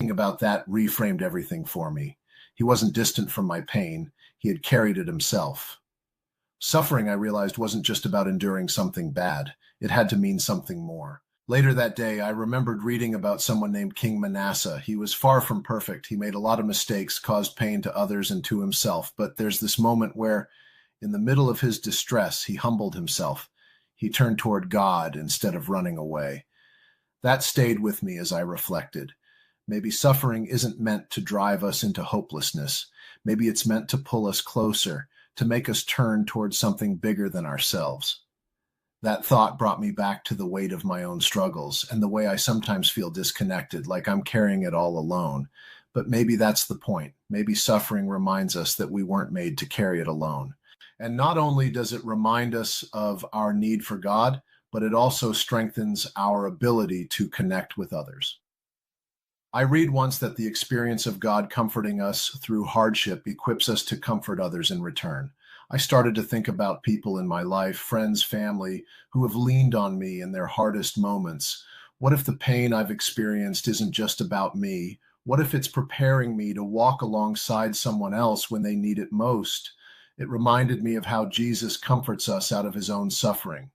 About that reframed everything for me. He wasn't distant from my pain, he had carried it himself. Suffering, I realized, wasn't just about enduring something bad, it had to mean something more. Later that day, I remembered reading about someone named King Manasseh. He was far from perfect. He made a lot of mistakes, caused pain to others and to himself. But there's this moment where, in the middle of his distress, he humbled himself. He turned toward God instead of running away. That stayed with me as I reflected. Maybe suffering isn't meant to drive us into hopelessness. Maybe it's meant to pull us closer, to make us turn towards something bigger than ourselves. That thought brought me back to the weight of my own struggles and the way I sometimes feel disconnected, like I'm carrying it all alone. But maybe that's the point. Maybe suffering reminds us that we weren't made to carry it alone. And not only does it remind us of our need for God, but it also strengthens our ability to connect with others. I read once that the experience of God comforting us through hardship equips us to comfort others in return. I started to think about people in my life, friends, family, who have leaned on me in their hardest moments. What if the pain I've experienced isn't just about me? What if it's preparing me to walk alongside someone else when they need it most? It reminded me of how Jesus comforts us out of his own suffering.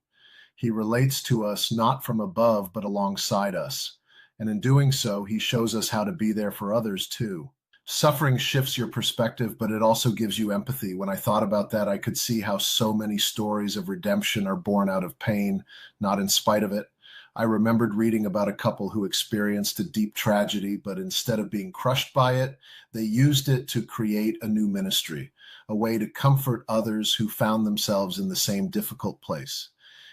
He relates to us not from above, but alongside us. And in doing so, he shows us how to be there for others too. Suffering shifts your perspective, but it also gives you empathy. When I thought about that, I could see how so many stories of redemption are born out of pain, not in spite of it. I remembered reading about a couple who experienced a deep tragedy, but instead of being crushed by it, they used it to create a new ministry, a way to comfort others who found themselves in the same difficult place.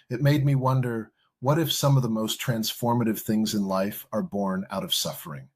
It made me wonder, what if some of the most transformative things in life are born out of suffering?